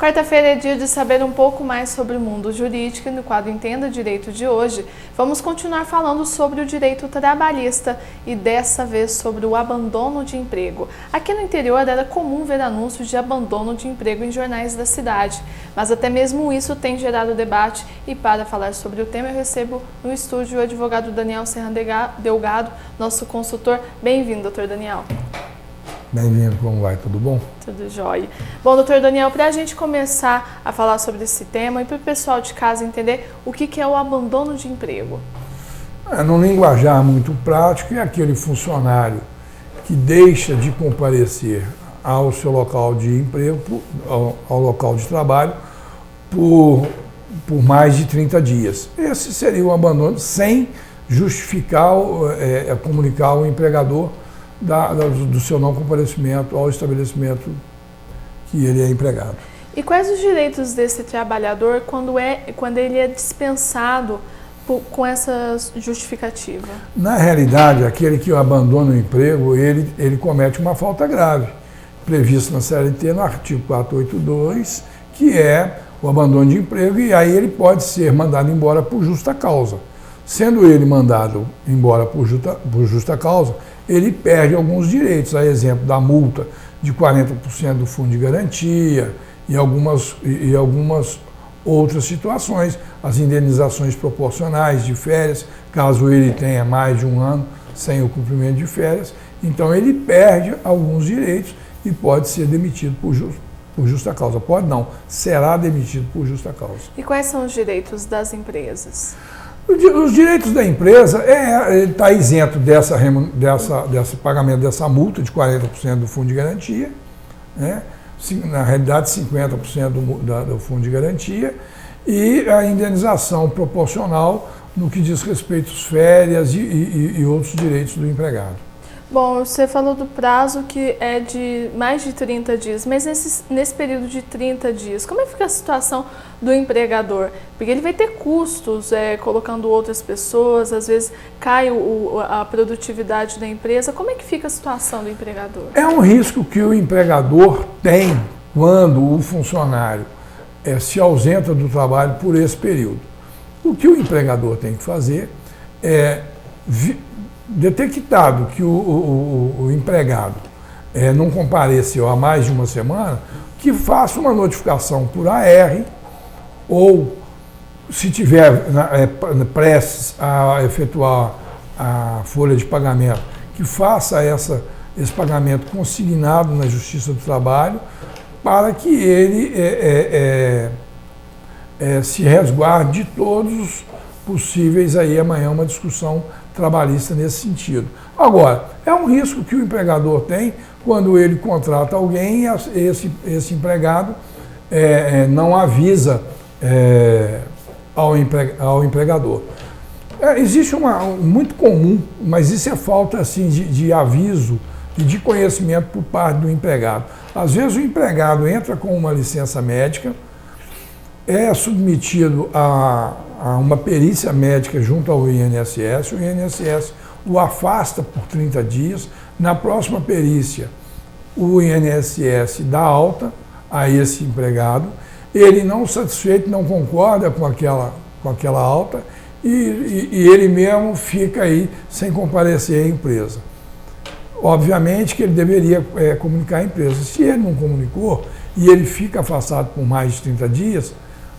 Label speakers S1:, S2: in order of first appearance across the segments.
S1: Quarta-feira é dia de saber um pouco mais sobre o mundo jurídico e no quadro Entenda Direito de hoje, vamos continuar falando sobre o direito trabalhista e dessa vez sobre o abandono de emprego. Aqui no interior era comum ver anúncios de abandono de emprego em jornais da cidade, mas até mesmo isso tem gerado debate e para falar sobre o tema eu recebo no estúdio o advogado Daniel Serran Delgado, nosso consultor. Bem-vindo, doutor Daniel.
S2: Bem-vindo, como vai? Tudo bom?
S1: Tudo jóia. Bom, doutor Daniel, para a gente começar a falar sobre esse tema e para o pessoal de casa entender o que é o abandono de emprego.
S2: Num linguajar muito prático, é aquele funcionário que deixa de comparecer ao seu local de emprego, ao local de trabalho, por mais de 30 dias. Esse seria o abandono sem justificar, comunicar ao empregador do seu não comparecimento ao estabelecimento que ele é empregado.
S1: E quais os direitos desse trabalhador quando ele é dispensado com essa justificativa?
S2: Na realidade, aquele que abandona o emprego, ele comete uma falta grave, prevista na CLT no artigo 482, que é o abandono de emprego, e aí ele pode ser mandado embora por justa causa. Sendo ele mandado embora por justa causa, ele perde alguns direitos, a exemplo da multa de 40% do fundo de garantia e algumas outras situações, as indenizações proporcionais de férias, caso ele tenha mais de um ano sem o cumprimento de férias. Então ele perde alguns direitos e pode ser demitido por justa causa. Pode não, será demitido por justa causa.
S1: E quais são os direitos das empresas?
S2: Os direitos da empresa, ele está isento desse pagamento dessa multa de 40% do fundo de garantia, né? Na realidade 50% do fundo de garantia, e a indenização proporcional no que diz respeito às férias e outros direitos do empregado.
S1: Bom, você falou do prazo que é de mais de 30 dias, mas nesse período de 30 dias, como é que fica a situação do empregador? Porque ele vai ter custos colocando outras pessoas, às vezes cai a produtividade da empresa. Como é que fica a situação do empregador?
S2: É um risco que o empregador tem quando o funcionário se ausenta do trabalho por esse período. O que o empregador tem que fazer é detectado que o empregado não compareceu há mais de uma semana, que faça uma notificação por AR ou, se tiver prestes a efetuar a folha de pagamento, que faça esse pagamento consignado na Justiça do Trabalho, para que ele se resguarde de todos os possíveis, aí amanhã uma discussão trabalhista nesse sentido. Agora, é um risco que o empregador tem quando ele contrata alguém e esse empregado não avisa ao empregador. Existe muito comum, mas isso é falta assim, de aviso e de conhecimento por parte do empregado. Às vezes o empregado entra com uma licença médica, é submetido a uma perícia médica junto ao INSS, o INSS o afasta por 30 dias, na próxima perícia o INSS dá alta a esse empregado, ele não satisfeito, não concorda com aquela alta e ele mesmo fica aí sem comparecer à empresa. Obviamente que ele deveria comunicar à empresa. Se ele não comunicou e ele fica afastado por mais de 30 dias,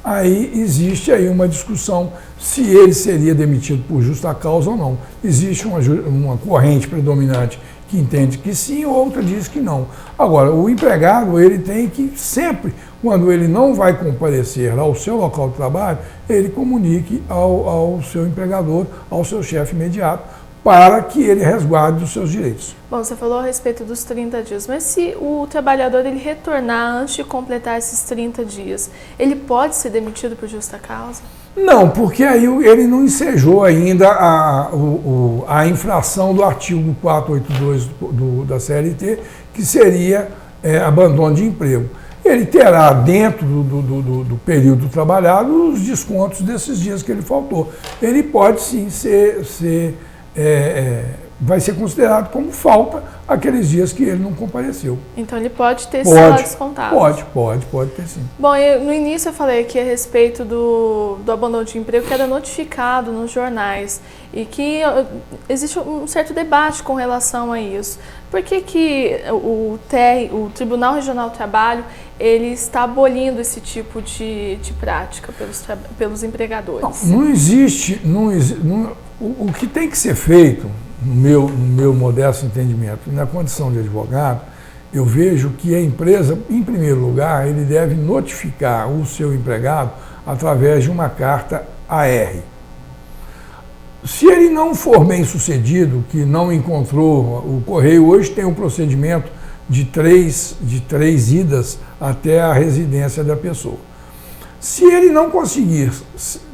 S2: aí existe aí uma discussão se ele seria demitido por justa causa ou não. Existe uma corrente predominante que entende que sim, outra diz que não. Agora, o empregado, ele tem que sempre, quando ele não vai comparecer ao seu local de trabalho, ele comunique ao seu empregador, ao seu chefe imediato, para que ele resguarde os seus direitos.
S1: Bom, você falou a respeito dos 30 dias, mas se o trabalhador ele retornar antes de completar esses 30 dias, ele pode ser demitido por justa causa?
S2: Não, porque aí ele não ensejou ainda a infração do artigo 482 da CLT, que seria abandono de emprego. Ele terá, dentro do período trabalhado, os descontos desses dias que ele faltou. Ele pode sim vai ser considerado como falta aqueles dias que ele não compareceu.
S1: Então ele pode ter esse salário descontado?
S2: Pode ter sim.
S1: Bom, no início eu falei aqui a respeito do abandono de emprego que era notificado nos jornais e que existe um certo debate com relação a isso. Por que o Tribunal Regional do Trabalho ele está abolindo esse tipo de prática pelos empregadores?
S2: Não existe, o que tem que ser feito, no meu modesto entendimento, na condição de advogado, eu vejo que a empresa, em primeiro lugar, ele deve notificar o seu empregado através de uma carta AR. Se ele não for bem sucedido, que não encontrou, o Correio hoje tem um procedimento de três idas até a residência da pessoa. Se ele não conseguir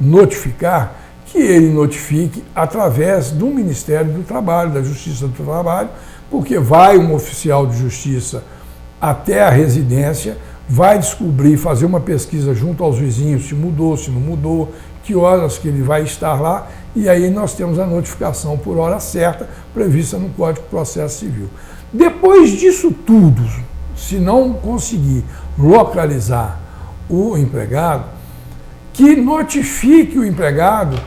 S2: notificar, que ele notifique através do Ministério do Trabalho, da Justiça do Trabalho, porque vai um oficial de justiça até a residência, vai descobrir, fazer uma pesquisa junto aos vizinhos, se mudou, se não mudou, que horas que ele vai estar lá, e aí nós temos a notificação por hora certa, prevista no Código de Processo Civil. Depois disso tudo, se não conseguir localizar o empregado, que notifique o empregado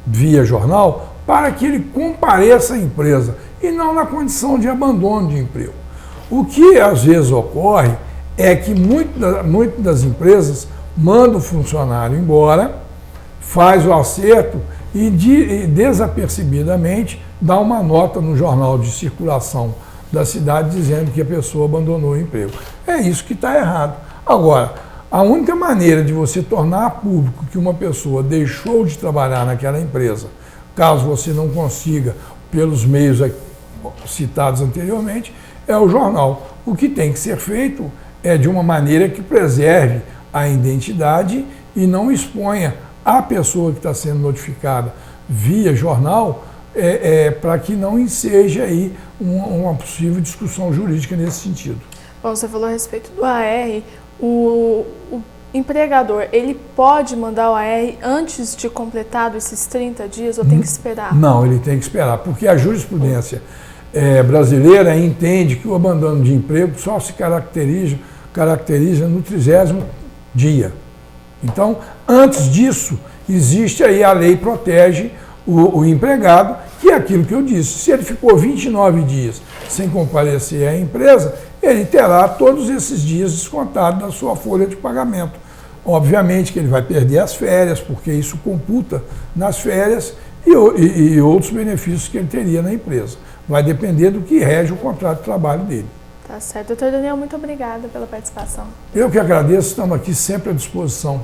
S2: via jornal para que ele compareça à empresa e não na condição de abandono de emprego. O que às vezes ocorre é que muitas das empresas mandam o funcionário embora, faz o acerto e desapercebidamente dá uma nota no jornal de circulação da cidade dizendo que a pessoa abandonou o emprego. É isso que está errado. Agora, a única maneira de você tornar público que uma pessoa deixou de trabalhar naquela empresa, caso você não consiga pelos meios citados anteriormente, é o jornal. O que tem que ser feito é de uma maneira que preserve a identidade e não exponha a pessoa que está sendo notificada via jornal para que não enseje aí uma possível discussão jurídica nesse sentido.
S1: Bom, você falou a respeito do AR. O empregador, ele pode mandar o AR antes de completado esses 30 dias ou tem que esperar?
S2: Não, ele tem que esperar, porque a jurisprudência brasileira entende que o abandono de emprego só se caracteriza no 30º dia. Então, antes disso, existe aí a lei protege o empregado, que é aquilo que eu disse. Se ele ficou 29 dias sem comparecer à empresa, ele terá todos esses dias descontados da sua folha de pagamento. Obviamente que ele vai perder as férias, porque isso computa nas férias e outros benefícios que ele teria na empresa. Vai depender do que rege o contrato de trabalho dele.
S1: Tá certo. Doutor Daniel, muito obrigada pela participação.
S2: Eu que agradeço, estamos aqui sempre à disposição.